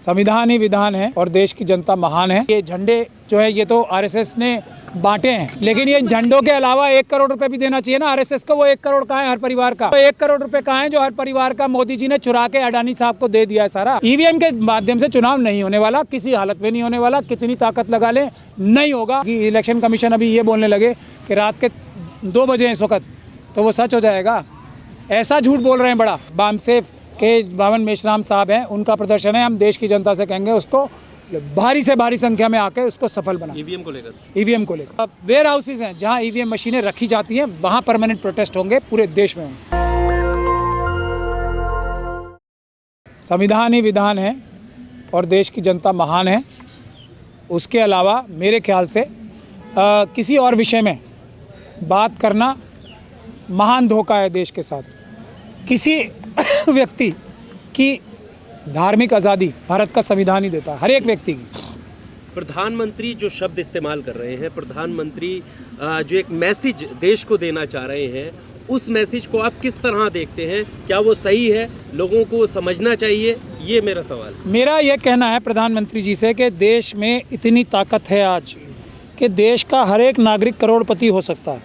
संविधान ही विधान है और देश की जनता महान है। ये झंडे जो है ये तो आरएसएस ने बांटे हैं, लेकिन ये झंडों के अलावा 1 करोड़ रुपए भी देना चाहिए ना आरएसएस को। वो 1 करोड़ कहाँ है हर परिवार का? तो 1 करोड़ रुपए कहाँ है जो हर परिवार का मोदी जी ने चुरा के अडानी साहब को दे दिया है सारा। ईवीएम के माध्यम से चुनाव नहीं होने वाला, किसी हालत में नहीं होने वाला। कितनी ताकत लगा ले, नहीं होगा। कि इलेक्शन कमीशन अभी ये बोलने लगे कि रात के 2 बजे हैं इस वक्त, तो वो सच हो जाएगा। ऐसा झूठ बोल रहे हैं बड़ा। बामसेफ के बावन मेश्राम साहब हैं, उनका प्रदर्शन है। हम देश की जनता से कहेंगे उसको भारी से भारी संख्या में आके उसको सफल बना। ईवीएम को लेकर वेयर हाउसेज हैं जहां ईवीएम मशीनें रखी जाती हैं, वहां परमानेंट प्रोटेस्ट होंगे, पूरे देश में होंगे। संविधान ही विधान है और देश की जनता महान है। उसके अलावा मेरे ख्याल से किसी और विषय में बात करना महान धोखा है देश के साथ। किसी व्यक्ति की धार्मिक आज़ादी भारत का संविधान ही देता है, हर एक व्यक्ति की। प्रधानमंत्री जो शब्द इस्तेमाल कर रहे हैं, प्रधानमंत्री जो एक मैसेज देश को देना चाह रहे हैं, उस मैसेज को आप किस तरह देखते हैं? क्या वो सही है? लोगों को समझना चाहिए? ये मेरा सवाल। मेरा ये कहना है प्रधानमंत्री जी से कि देश में इतनी ताकत है आज कि देश का हर एक नागरिक करोड़पति हो सकता है।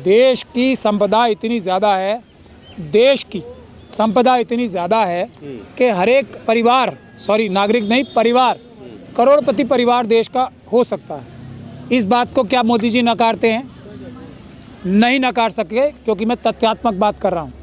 देश की संपदा इतनी ज़्यादा है, देश की संपदा इतनी ज़्यादा है कि हर एक परिवार, नागरिक नहीं, परिवार, करोड़पति परिवार देश का हो सकता है। इस बात को क्या मोदी जी नकारते हैं? नहीं नकार सके, क्योंकि मैं तथ्यात्मक बात कर रहा हूँ।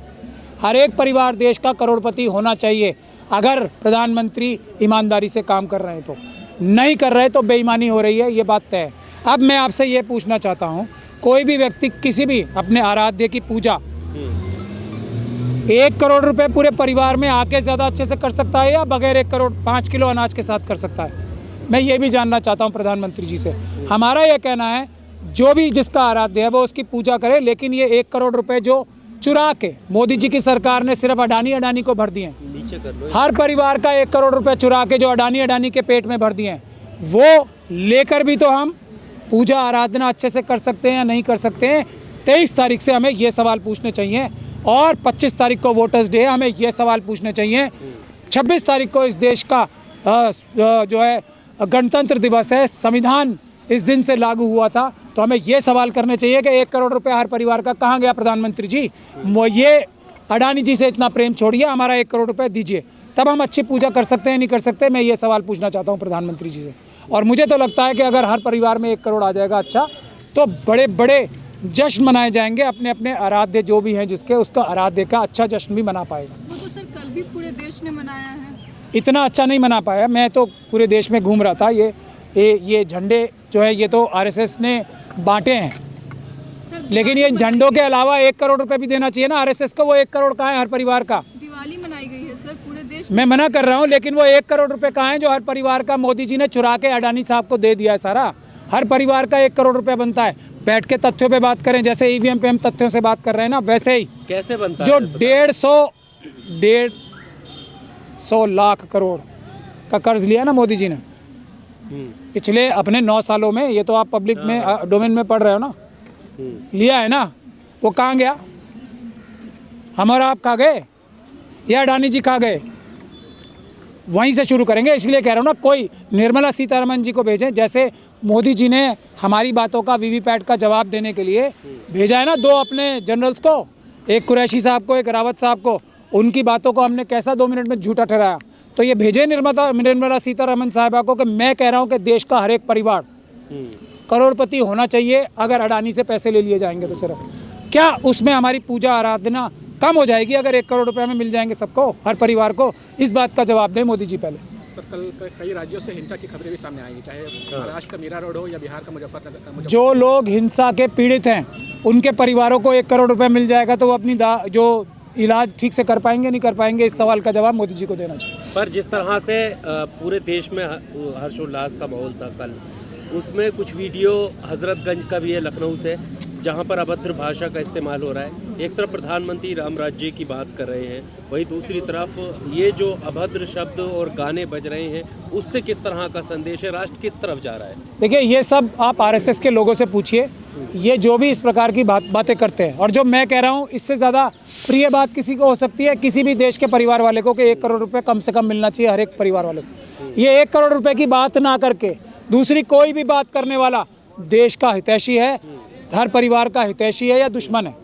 हर एक परिवार देश का करोड़पति होना चाहिए अगर प्रधानमंत्री ईमानदारी से काम कर रहे हैं। तो नहीं कर रहे तो बेईमानी हो रही है, ये बात तय है। अब मैं आपसे ये पूछना चाहता हूँ, कोई भी व्यक्ति किसी भी अपने आराध्य की पूजा 1 करोड़ रुपए पूरे परिवार में आके ज़्यादा अच्छे से कर सकता है या बगैर 1 करोड़ 5 किलो अनाज के साथ कर सकता है? मैं ये भी जानना चाहता हूँ प्रधानमंत्री जी से। हमारा ये कहना है जो भी जिसका आराध्य है वो उसकी पूजा करे, लेकिन ये 1 करोड़ रुपए जो चुरा के मोदी जी की सरकार ने सिर्फ अडानी को भर दिए हैं, हर परिवार का 1 करोड़ रुपए चुरा के जो अडानी के पेट में भर दिए हैं, वो लेकर भी तो हम पूजा आराधना अच्छे से कर सकते हैं या नहीं कर सकते हैं? 23 तारीख से हमें ये सवाल पूछने चाहिए और 25 तारीख को वोटर्स डे, हमें ये सवाल पूछने चाहिए। 26 तारीख को इस देश का जो है गणतंत्र दिवस है, संविधान इस दिन से लागू हुआ था, तो हमें ये सवाल करने चाहिए कि 1 करोड़ रुपए हर परिवार का कहाँ गया प्रधानमंत्री जी? ये अडानी जी से इतना प्रेम छोड़िए, हमारा 1 करोड़ रुपए दीजिए, तब हम अच्छी पूजा कर सकते हैं, नहीं कर सकते? मैं ये सवाल पूछना चाहता हूँ प्रधानमंत्री जी से। और मुझे तो लगता है कि अगर हर परिवार में 1 करोड़ आ जाएगा अच्छा, तो बड़े बड़े जश्न मनाए जाएंगे। अपने अपने आराध्य जो भी हैं जिसके, उसका आराध्य का अच्छा जश्न भी मना पाएगा। वो तो सर कल भी पूरे देश ने मनाया है। इतना अच्छा नहीं मना पाया। मैं तो पूरे देश में घूम रहा था। ये झंडे जो है ये तो आरएसएस ने बांटे हैं, लेकिन ये झंडों के अलावा 1 करोड़ रुपए भी देना चाहिए ना आरएसएस को। वो 1 करोड़ कहाँ है हर परिवार का? दिवाली मनाई गई है सर पूरे देश में। मैं मना कर रहा हूँ, लेकिन वो 1 करोड़ रुपए कहाँ है जो हर परिवार का मोदी जी ने चुरा के अडानी साहब को दे दिया है सारा? हर परिवार का 1 करोड़ रुपए बनता है। बैठ के तथ्यों पे बात करें, जैसे ईवीएम पे हम तथ्यों से बात कर रहे हैं ना, वैसे ही कैसे बनता जो है? 150 लाख करोड़ का कर्ज लिया ना मोदी जी ने पिछले अपने 9 सालों में, ये तो आप पब्लिक में डोमेन में पढ़ रहे हो ना, लिया है ना, वो कहाँ गया? हम और आप कहाँ गए या अडानी जी कहाँ गए? वहीं से शुरू करेंगे। इसलिए कह रहा हूँ ना, कोई निर्मला सीतारमण जी को भेजें, जैसे मोदी जी ने हमारी बातों का वीवीपैट का जवाब देने के लिए भेजा है ना 2 अपने जनरल्स को, एक कुरैशी साहब को, एक रावत साहब को। उनकी बातों को हमने कैसा 2 मिनट में झूठा ठहराया? तो ये भेजे निर्मला सीतारमण साहबा को कि मैं कह रहा हूँ कि देश का हर एक परिवार करोड़पति होना चाहिए। अगर अडानी से पैसे ले लिए जाएंगे तो सिर्फ, क्या उसमें हमारी पूजा आराधना कम हो जाएगी अगर 1 करोड़ रुपए में मिल जाएंगे सबको, हर परिवार को? इस बात का जवाब दें मोदी जी पहले। तो कल कई राज्यों से हिंसा की खबरें भी सामने आएंगी, चाहे महाराष्ट्र का मीरा रोड हो या बिहार का मुजफ्फरनगर। जो लोग हिंसा के पीड़ित हैं उनके परिवारों को 1 करोड़ रुपए मिल जाएगा तो वो अपनी जो इलाज ठीक से कर पाएंगे, नहीं कर पाएंगे? इस सवाल का जवाब मोदी जी को देना चाहिए। पर जिस तरह से पूरे देश में हर्षोल्लास का माहौल था कल, उसमें कुछ वीडियो हजरतगंज का भी है, लखनऊ से, जहाँ पर अभद्र भाषा का इस्तेमाल हो रहा है। एक तरफ प्रधानमंत्री राम राज्य की बात कर रहे हैं, वहीं दूसरी तरफ ये जो अभद्र शब्द और गाने बज रहे हैं, उससे किस तरह का संदेश है, राष्ट्र किस तरफ जा रहा है? देखिए, ये सब आप आरएसएस के लोगों से पूछिए, ये जो भी इस प्रकार की बातें करते हैं, और जो मैं कह रहा हूँ, इससे ज़्यादा प्रिय बात किसी को हो सकती है? किसी भी देश के परिवार वाले को कि 1 करोड़ रुपए कम से कम मिलना चाहिए हर एक परिवार वाले को। ये 1 करोड़ रुपए की बात ना करके दूसरी कोई भी बात करने वाला देश का हितैषी है, हर परिवार का हितैषी है या दुश्मन है?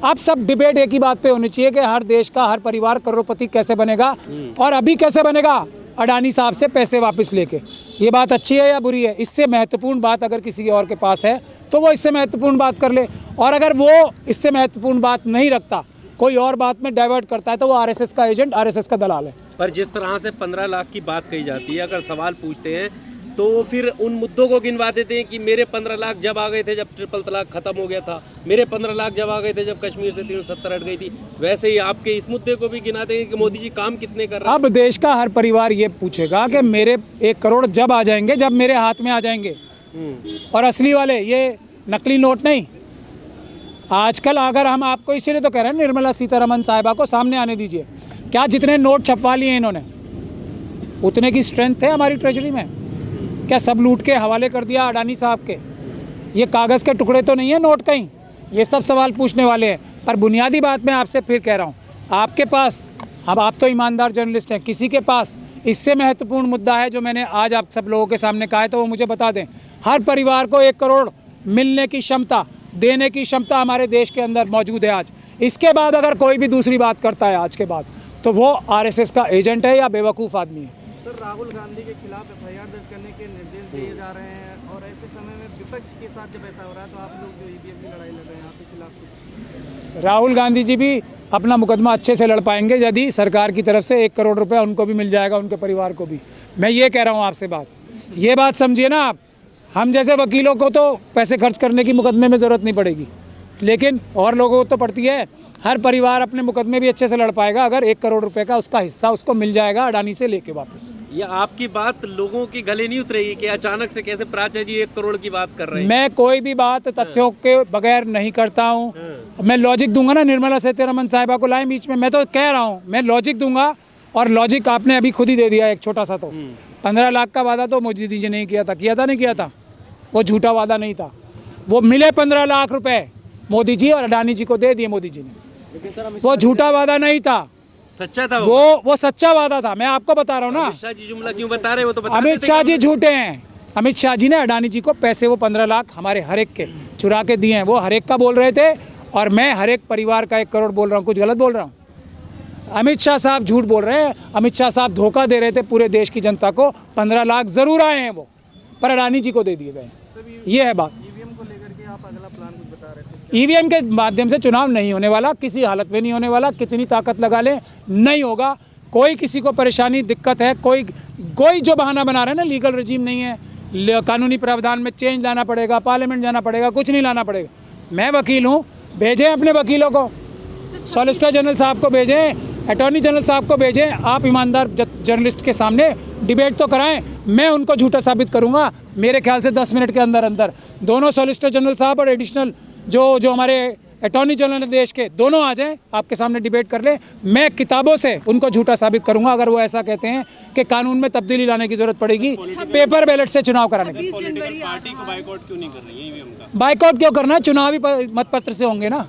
आप सब डिबेट एक ही बात पे होनी चाहिए कि हर देश का हर परिवार करोड़पति कैसे बनेगा, और अभी कैसे बनेगा? अडानी साहब से पैसे वापस लेके। ये बात अच्छी है या बुरी है? इससे महत्वपूर्ण बात अगर किसी और के पास है तो वो इससे महत्वपूर्ण बात कर ले, और अगर वो इससे महत्वपूर्ण बात नहीं रखता, कोई और बात में डाइवर्ट करता है, तो वो आरएसएस का एजेंट, आरएसएस का दलाल है। पर जिस तरह से 15 लाख की बात कही जाती है, अगर सवाल पूछते हैं तो वो फिर उन मुद्दों को गिनवा देते हैं कि मेरे 15 लाख जब आ गए थे जब ट्रिपल तलाक खत्म हो गया था, मेरे 15 लाख जब आ गए थे जब कश्मीर से 370 हट गई थी। वैसे ही आपके इस मुद्दे को भी गिनाते हैं कि मोदी जी काम कितने कर रहे हैं। अब देश का हर परिवार ये पूछेगा कि मेरे 1 करोड़ जब आ जाएंगे, जब मेरे हाथ में आ जाएंगे, और असली वाले, ये नकली नोट नहीं। आजकल अगर हम आपको, इसीलिए तो कह रहे हैं निर्मला सीतारमण साहिबा को सामने आने दीजिए। क्या जितने नोट छपवा लिए इन्होंने, उतने की स्ट्रेंथ है हमारी ट्रेजरी में? क्या सब लूट के हवाले कर दिया अडानी साहब के? ये कागज़ के टुकड़े तो नहीं है नोट कहीं? ये सब सवाल पूछने वाले हैं। पर बुनियादी बात मैं आपसे फिर कह रहा हूँ, आपके पास, अब आप तो ईमानदार जर्नलिस्ट हैं, किसी के पास इससे महत्वपूर्ण मुद्दा है जो मैंने आज आप सब लोगों के सामने कहा है, तो वो मुझे बता दें। हर परिवार को 1 करोड़ मिलने की क्षमता, देने की क्षमता हमारे देश के अंदर मौजूद है आज। इसके बाद अगर कोई भी दूसरी बात करता है आज के बाद, तो वो आरएसएस का एजेंट है या बेवकूफ़ आदमी है। सर, राहुल गांधी के खिलाफ एफआईआर दर्ज करने के निर्देश दिए जा रहे हैं, और ऐसे समय में विपक्ष के साथ जब ऐसा हो रहा है, तो आप लोग जो ईवीएम की लड़ाई लड़ रहे हैं, आपके खिलाफ कुछ? राहुल गांधी जी भी अपना मुकदमा अच्छे से लड़ पाएंगे यदि सरकार की तरफ से 1 करोड़ रुपए उनको भी मिल जाएगा, उनके परिवार को भी। मैं ये कह रहा हूँ आपसे बात, ये बात समझिए ना आप। हम जैसे वकीलों को तो पैसे खर्च करने की मुकदमे में ज़रूरत नहीं पड़ेगी, लेकिन और लोगों को तो पड़ती है। हर परिवार अपने मुकदमे भी अच्छे से लड़ पाएगा अगर 1 करोड़ रुपए का उसका हिस्सा उसको मिल जाएगा अडानी से लेके वापस। ये आपकी बात लोगों की गले नहीं उतरेगी कि अचानक से कैसे प्राचा जी 1 करोड़ की बात कर रहे हैं? मैं कोई भी बात तथ्यों के बगैर नहीं करता हूँ। मैं लॉजिक दूंगा ना, निर्मला सीतारमण साहिबा को लाए बीच में, मैं तो कह रहा हूँ मैं लॉजिक दूंगा, और लॉजिक आपने अभी खुद ही दे दिया एक छोटा सा। तो 15 लाख का वादा तो मोदी जी ने नहीं किया था, नहीं किया था, वो झूठा वादा नहीं था। वो मिले 15 लाख रुपए मोदी जी और अडानी जी को दे दिए मोदी जी ने, वो झूठा वादा नहीं था, सच्चा था वो सच्चा वादा था। मैं आपको बता रहा हूँ ना। अमित शाह जी जुमला क्यों बता रहे हो? तो बता अमित शाह जी झूठे हैं। अमित शाह जी ने अडानी जी को पैसे, वो 15 लाख हमारे हर एक के चुरा के दिए हैं। वो हर एक का बोल रहे थे, और मैं हर एक परिवार का 1 करोड़ बोल रहा हूँ। कुछ गलत बोल रहा हूँ? अमित शाह साहब झूठ बोल रहे हैं। अमित शाह साहब धोखा दे रहे थे पूरे देश की जनता को। 15 लाख जरूर आए हैं वो, पर अडानी जी को दे दिए गए। ये है बात। ईवीएम को लेकर के आप अगला प्लान कुछ बता रहे थे? ईवीएम के माध्यम से चुनाव नहीं होने वाला, किसी हालत में नहीं होने वाला। कितनी ताकत लगा ले, नहीं होगा। कोई किसी को परेशानी, दिक्कत है, कोई जो बहाना बना रहे हैं ना, लीगल रजीम नहीं है, कानूनी प्रावधान में चेंज लाना पड़ेगा, पार्लियामेंट जाना पड़ेगा, कुछ नहीं लाना पड़ेगा। मैं वकील हूँ, भेजें अपने वकीलों को, सॉलिसिटर जनरल साहब को भेजें, अटॉर्नी जनरल साहब को भेजें। आप ईमानदार जर्नलिस्ट के सामने डिबेट तो कराएं, मैं उनको झूठा साबित करूंगा। मेरे ख्याल से 10 मिनट के अंदर अंदर दोनों सॉलिसिटर जनरल साहब और एडिशनल जो हमारे अटॉर्नी जनरल देश के, दोनों आ जाएं, आपके सामने डिबेट कर लें। मैं किताबों से उनको झूठा साबित करूंगा अगर वो ऐसा कहते हैं कि कानून में तब्दीली लाने की जरूरत पड़ेगी पेपर बैलेट से चुनाव कराने की। 26 जनवरी पार्टी को बाइकआउट क्यों नहीं कर रही है ईवीएम का? बाइकआउट क्यों करना है? चुनावी मतपत्र से होंगे ना।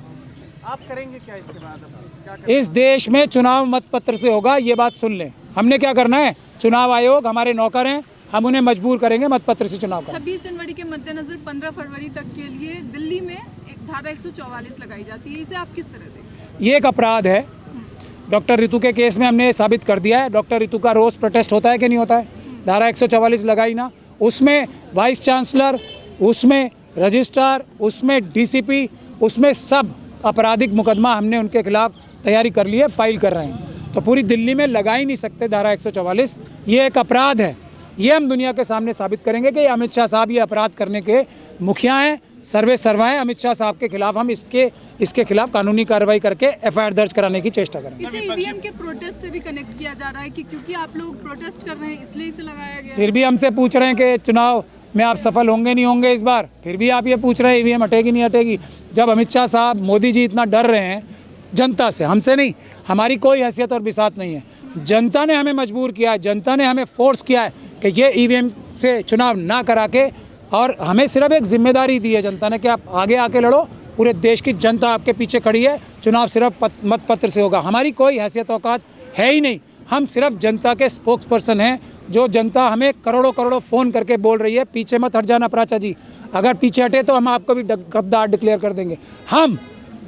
आप करेंगे क्या इसके बाद? क्या इस देश में चुनाव मतपत्र से होगा, ये बात सुन लें। हमने क्या करना है? चुनाव आयोग हमारे नौकर हैं, हम उन्हें मजबूर करेंगे मतपत्र से चुनाव करना। 26 जनवरी के मद्देनजर 15 फरवरी तक के लिए दिल्ली में एक धारा 144 लगाई जाती है, इसे आप किस तरह देखते हैं? ये एक अपराध है। डॉक्टर ऋतु के केस में हमने साबित कर दिया है। डॉक्टर ऋतु का रोज प्रोटेस्ट होता है कि नहीं होता है? धारा 144 लगाई ना, उसमें वाइस चांसलर, उसमें रजिस्ट्रार, उसमें डीसीपी, उसमें सब आपराधिक मुकदमा हमने उनके खिलाफ तैयारी कर ली है, फाइल कर रहे हैं। तो पूरी दिल्ली में लगा ही नहीं सकते धारा 144। ये एक अपराध है। ये हम दुनिया के सामने साबित करेंगे कि अमित शाह साहब ये अपराध करने के मुखिया हैं, सर्वे सर्वा हैं। अमित शाह साहब के खिलाफ हम इसके खिलाफ कानूनी कार्रवाई करके एफआईआर दर्ज कराने की चेष्टा करेंगे। इसे ईवीएम के प्रोटेस्ट से भी कनेक्ट किया जा रहा है कि क्योंकि आप लोग प्रोटेस्ट कर रहे हैं इसलिए इसे लगाया गया है। फिर भी हमसे पूछ रहे हैं कि चुनाव में आप सफल होंगे नहीं होंगे इस बार, फिर भी आप ये पूछ रहे हैं ईवीएम हटेगी नहीं हटेगी। जब अमित शाह साहब, मोदी जी इतना डर रहे हैं जनता से, हमसे नहीं, हमारी कोई हैसियत और बिसात नहीं है, जनता ने हमें मजबूर किया है, जनता ने हमें फोर्स किया है कि ये ईवीएम से चुनाव ना करा के, और हमें सिर्फ एक जिम्मेदारी दी है जनता ने कि आप आगे आके लड़ो, पूरे देश की जनता आपके पीछे खड़ी है, चुनाव सिर्फ मत पत्र से होगा। हमारी कोई हैसियत औकात है ही नहीं, हम सिर्फ जनता के स्पोक्स पर्सन हैं, जो जनता हमें करोड़ों करोड़ों फ़ोन करके बोल रही है पीछे मत हट जाना प्राचा जी, अगर पीछे हटे तो हम आपको भी गद्दार डिक्लेयर कर देंगे। हम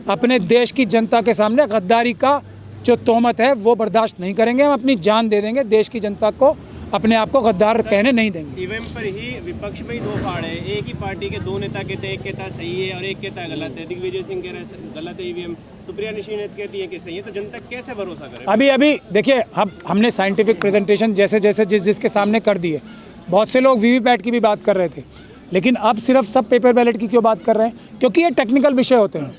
अपने देश की जनता के सामने गद्दारी का जो तोहमत है वो बर्दाश्त नहीं करेंगे, हम अपनी जान दे देंगे, देश की जनता को अपने आप को गद्दार कहने नहीं देंगे। ईवीएम पर ही विपक्ष में ही दो फाड़ है, एक ही पार्टी के दो नेता कहते हैं, एक कहता सही है और एक कहता गलत है। दिग्विजय सिंह कह रहे हैं गलत है ईवीएम, सुप्रिया निशिनेत कहती है कि सही है, तो जनता कैसे भरोसा करे? अभी देखिए, हमने साइंटिफिक प्रेजेंटेशन जैसे जिसके सामने कर दी है। बहुत से लोग वीवीपैट की भी बात कर रहे थे, लेकिन अब सिर्फ सब पेपर बैलेट की क्यों बात कर रहे हैं? क्योंकि ये टेक्निकल विषय होते हैं।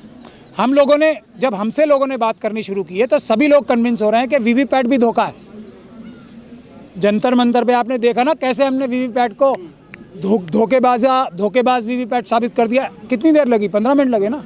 हम लोगों ने जब हमसे लोगों ने बात करनी शुरू की है तो सभी लोग कन्विंस हो रहे हैं कि वीवीपैट भी धोखा है। जंतर मंतर पे आपने देखा ना कैसे हमने वीवीपैट को धोखेबाज वीवीपैट साबित कर दिया। कितनी देर लगी? 15 मिनट लगे ना।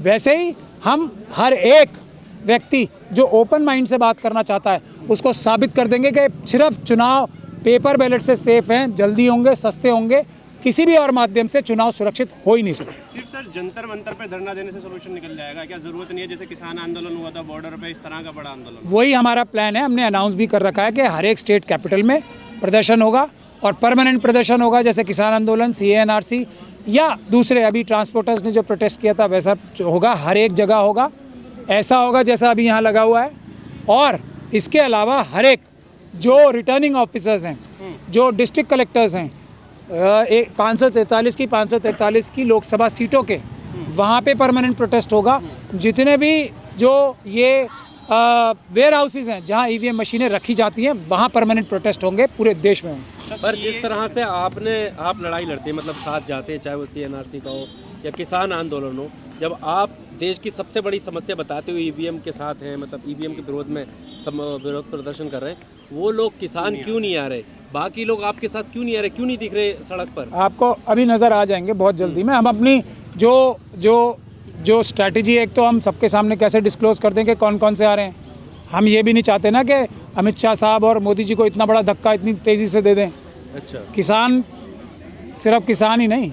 वैसे ही हम हर एक व्यक्ति जो ओपन माइंड से बात करना चाहता है उसको साबित कर देंगे कि सिर्फ चुनाव पेपर बैलेट से सेफ हैं, जल्दी होंगे, सस्ते होंगे, किसी भी और माध्यम से चुनाव सुरक्षित हो ही नहीं सकते। सिर्फ सर जंतर मंतर पे धरना देने से सोल्यूशन निकल जाएगा क्या? जरूरत नहीं है जैसे किसान आंदोलन हुआ था बॉर्डर पे, इस तरह का बड़ा आंदोलन? वही हमारा प्लान है, हमने अनाउंस भी कर रखा है कि हर एक स्टेट कैपिटल में प्रदर्शन होगा और परमानेंट प्रदर्शन होगा, जैसे किसान आंदोलन, CANRC या दूसरे अभी ट्रांसपोर्टर्स ने जो प्रोटेस्ट किया था वैसा होगा, हर एक जगह होगा। ऐसा होगा जैसा अभी यहाँ लगा हुआ है। और इसके अलावा हर एक जो रिटर्निंग ऑफिसर्स हैं, जो डिस्ट्रिक्ट कलेक्टर्स हैं, 543 की लोकसभा सीटों के, वहाँ पे परमानेंट प्रोटेस्ट होगा। जितने भी जो ये वेयर हाउसेज हैं जहाँ ईवीएम मशीनें रखी जाती हैं वहाँ परमानेंट प्रोटेस्ट होंगे, पूरे देश में होंगे। पर जिस तरह से आप लड़ाई लड़ते हैं, मतलब साथ जाते हैं, चाहे वो CNRC का हो या किसान आंदोलन हो, जब आप देश की सबसे बड़ी समस्या बताते हुए ईवीएम के साथ हैं, मतलब ईवीएम के विरोध में विरोध प्रदर्शन कर रहे हैं, वो लोग किसान क्यों नहीं आ रहे? बाकी लोग आपके साथ क्यों नहीं आ रहे, क्यों नहीं दिख रहे सड़क पर? आपको अभी नज़र आ जाएंगे बहुत जल्दी में। हम अपनी जो स्ट्रैटेजी, एक तो हम सबके सामने कैसे डिस्क्लोज कर दें कि कौन कौन से आ रहे हैं। हम ये भी नहीं चाहते ना कि अमित शाह साहब और मोदी जी को इतना बड़ा धक्का इतनी तेज़ी से दे दें। अच्छा, किसान, सिर्फ किसान ही नहीं,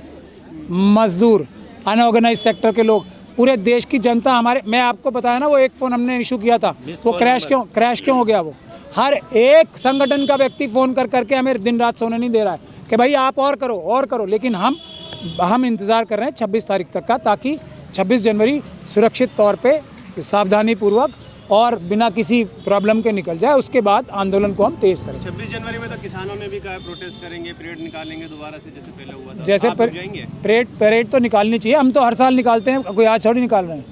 मजदूर, अनऑर्गेनाइज सेक्टर के लोग, पूरे देश की जनता हमारे, मैं आपको बताया ना वो एक फ़ोन हमने इशू किया था, वो क्रैश क्यों हो गया? वो हर एक संगठन का व्यक्ति फ़ोन करके हमें दिन रात सोने नहीं दे रहा है कि भाई आप और करो, लेकिन हम इंतज़ार कर रहे हैं 26 तारीख तक का, ताकि 26 जनवरी सुरक्षित तौर पे सावधानीपूर्वक और बिना किसी प्रॉब्लम के निकल जाए। उसके बाद आंदोलन को हम तेज़ करें। 26 जनवरी में तो किसानों ने भी कहा प्रोटेस्ट करेंगे, परेड निकालेंगे दोबारा से जैसे पहले हुआ था। जैसे परेड तो निकालनी चाहिए, हम तो हर साल निकालते हैं, कोई आज थोड़ी निकाल रहे हैं।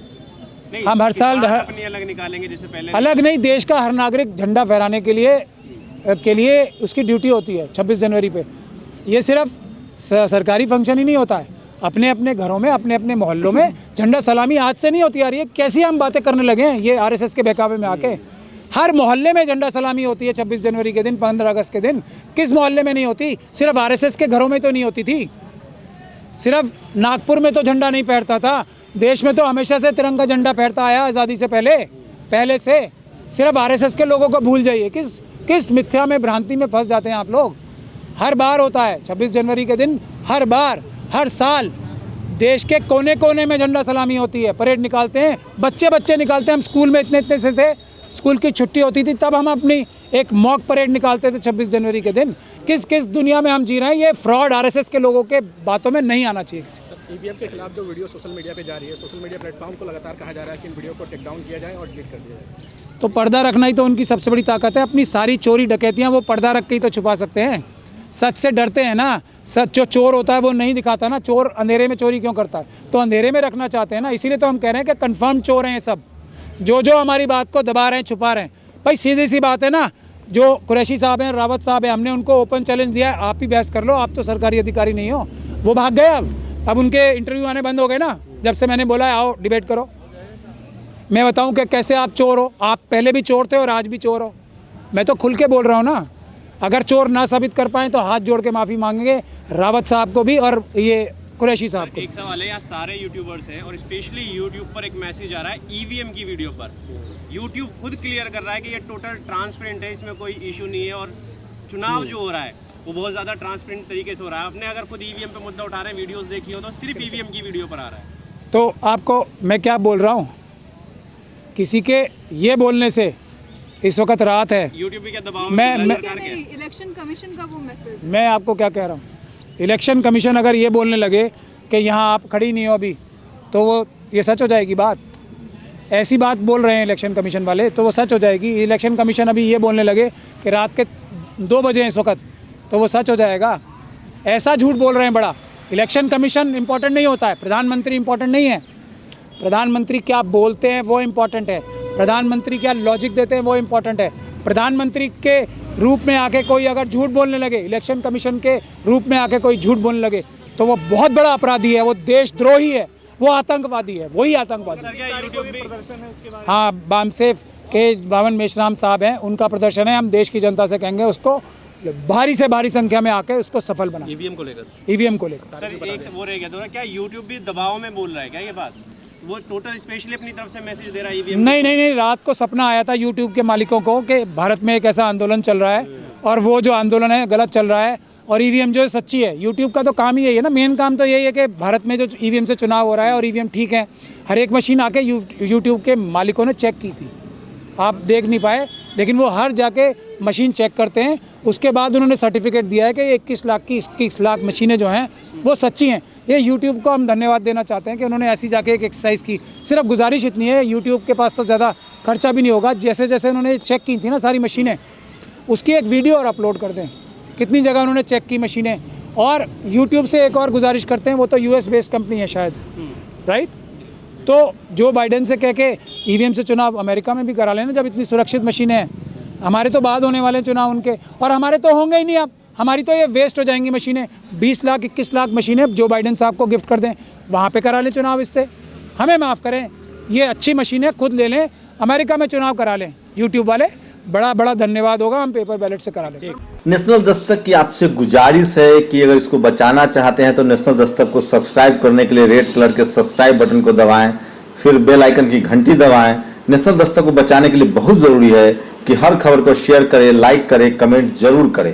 नहीं, हम हर साल अपनी अलग निकालेंगे जैसे पहले। अलग नहीं, देश का हर नागरिक झंडा फहराने के लिए उसकी ड्यूटी होती है 26 जनवरी पे। ये सिर्फ सरकारी फंक्शन ही नहीं होता है, अपने अपने घरों में, अपने अपने मोहल्लों में झंडा सलामी आज से नहीं होती आ रही है। कैसी हम बातें करने लगे हैं ये RSS के बहकावे में आके। हर मोहल्ले में झंडा सलामी होती है 26 जनवरी के दिन, 15 अगस्त के दिन। किस मोहल्ले में नहीं होती? सिर्फ RSS के घरों में तो नहीं होती थी, सिर्फ नागपुर में तो झंडा नहीं फहरता था, देश में तो हमेशा से तिरंगा झंडा फहरता आया आज़ादी से पहले से। सिर्फ RSS के लोगों को भूल जाइए, किस मिथ्या में, भ्रांति में फंस जाते हैं आप लोग। हर बार होता है 26 जनवरी के दिन, हर बार, हर साल देश के कोने कोने में झंडा सलामी होती है, परेड निकालते हैं, बच्चे निकालते हैं। हम स्कूल में इतने से थे, स्कूल की छुट्टी होती थी तब हम अपनी एक मॉक परेड निकालते थे 26 जनवरी के दिन। किस दुनिया में हम जी रहे हैं? ये फ्रॉड RSS के लोगों के बातों में नहीं आना चाहिए किसी। ईवीएम के खिलाफ जो वीडियो सोशल मीडिया पे जा रही है, सोशल मीडिया प्लेटफॉर्म को लगातार कहा जा रहा है कि इन वीडियो को टेक डाउन किया जाए और डिलीट कर दिया जाए। तो पर्दा रखना ही तो उनकी सबसे बड़ी ताकत है। अपनी सारी चोरी डकैतियाँ वो पर्दा रख के ही तो छुपा सकते हैं। सच से डरते हैं ना, सच जो चोर होता है वो नहीं दिखाता ना। चोर अंधेरे में चोरी क्यों करता है? तो अंधेरे में रखना चाहते हैं ना, इसीलिए तो हम कह रहे हैं कि कन्फर्म चोर हैं ये सब, जो हमारी बात को दबा रहे हैं, छुपा रहे हैं। भाई सीधी सी बात है ना, जो कुरैशी साहब हैं, रावत साहब हैं, हमने उनको ओपन चैलेंज दिया है, आप ही बहस कर लो, आप तो सरकारी अधिकारी नहीं हो। वो भाग गए, अब उनके इंटरव्यू आने बंद हो गए ना, जब से मैंने बोला है आओ डिबेट करो। मैं बताऊं कि कैसे आप चोर हो? आप पहले भी चोर थे और आज भी चोर हो। मैं तो खुल के बोल रहा हूँ ना, अगर चोर ना साबित कर पाएँ तो हाथ जोड़ के माफ़ी मांगेंगे रावत साहब को भी और ये कुरैशी साहब को। एक सवाल है, यहाँ सारे यूट्यूबर्स हैं और स्पेशली यूट्यूब पर एक मैसेज आ रहा है ईवीएम की वीडियो पर। यूट्यूब खुद क्लियर कर रहा है कि ये टोटल ट्रांसपेरेंट है, इसमें कोई इशू नहीं है और चुनाव जो हो रहा है वो बहुत ज़्यादा ट्रांसपेरेंट तरीके से हो रहा है। आपने अगर खुद ईवीएम पे मुद्दा उठा रहे हैं, वीडियोस देखी हो तो सिर्फ ईवीएम की वीडियो पर आ रहा है। तो आपको मैं क्या बोल रहा हूँ, किसी के ये बोलने से इस वक्त रात है, यूट्यूब पे क्या दबाव मैं इलेक्शन कमीशन का वो मैसेज मैं आपको क्या कह रहा हूँ, इलेक्शन कमीशन अगर ये बोलने लगे कि यहाँ आप खड़ी नहीं हो अभी, तो वो ये सच हो जाएगी बात। ऐसी बात बोल रहे हैं इलेक्शन कमीशन वाले तो वो सच हो जाएगी। इलेक्शन कमीशन अभी ये बोलने लगे कि रात के 2 बजे हैं इस वक्त, तो वो सच हो जाएगा। ऐसा झूठ बोल रहे हैं बड़ा। इलेक्शन कमीशन इम्पोर्टेंट नहीं होता है, प्रधानमंत्री इम्पोर्टेंट नहीं है। प्रधानमंत्री क्या बोलते हैं वो इम्पोर्टेंट है, प्रधानमंत्री क्या लॉजिक देते हैं वो इम्पोर्टेंट है। प्रधानमंत्री के रूप में आके कोई अगर झूठ बोलने लगे, इलेक्शन कमीशन के रूप में आके कोई झूठ बोलने लगे, तो वो बहुत बड़ा अपराधी है, वो देशद्रोही है, वो आतंकवादी है, वही आतंकवादी है। हाँ, बामसेफ के बावन मेश्राम साहब हैं, उनका प्रदर्शन है। हम देश की जनता से कहेंगे उसको भारी से भारी संख्या में आके उसको सफल बना। ईवीएम को लेकर सर एक वो रह गया था, क्या यूट्यूब भी दबाव में बोल रहा है क्या ये बात? वो टोटल स्पेशली अपनी तरफ से मैसेज दे रहा है ईवीएम? नहीं, रात को सपना आया था यूट्यूब के मालिकों को कि भारत में एक ऐसा आंदोलन चल रहा है और वो जो आंदोलन है गलत चल रहा है और ईवीएम जो है सच्ची है। यूट्यूब का तो काम ही यही है ना, मेन काम तो यही है कि भारत में जो ईवीएम से चुनाव हो रहा है और ईवीएम ठीक है। हर एक मशीन आके यूट्यूब के मालिकों ने चेक की थी, आप देख नहीं पाए, लेकिन वो हर जाके मशीन चेक करते हैं। उसके बाद उन्होंने सर्टिफिकेट दिया है कि 21 लाख की 21 लाख मशीनें जो हैं वो सच्ची हैं। ये यूट्यूब को हम धन्यवाद देना चाहते हैं कि उन्होंने ऐसी जाके एक एक्सरसाइज की। सिर्फ गुजारिश इतनी है, यूट्यूब के पास तो ज़्यादा खर्चा भी नहीं होगा, जैसे जैसे उन्होंने चेक की थी ना सारी मशीनें, उसकी एक वीडियो और अपलोड कर दें कितनी जगह उन्होंने चेक की मशीनें। और यूट्यूब से एक और गुजारिश करते हैं, वो तो यूएस बेस्ड कंपनी है शायद, राइट? तो जो बाइडेन से कह के ईवीएम से चुनाव अमेरिका में भी करा लेना, जब इतनी सुरक्षित मशीनें हैं। हमारे तो बाद होने वाले हैं चुनाव उनके, और हमारे तो होंगे ही नहीं। अब हमारी तो ये वेस्ट हो जाएंगी मशीनें। 20 लाख 21 लाख मशीनें जो बाइडेन साहब को गिफ्ट कर दें, वहाँ पे करा लें चुनाव। इससे हमें माफ़ करें, ये अच्छी मशीनें खुद ले लें, अमेरिका में चुनाव करा लें यूट्यूब वाले। बड़ा धन्यवाद होगा, हम पेपर बैलेट से करा लें। नेशनल दस्तक की आपसे गुजारिश है कि अगर इसको बचाना चाहते हैं तो नेशनल दस्तक को सब्सक्राइब करने के लिए रेड कलर के सब्सक्राइब बटन को दबाएं, फिर बेल आइकन की घंटी दबाएं। नेशनल दस्तक को बचाने के लिए बहुत जरूरी है कि हर खबर को शेयर करें, लाइक करें, कमेंट जरूर करें।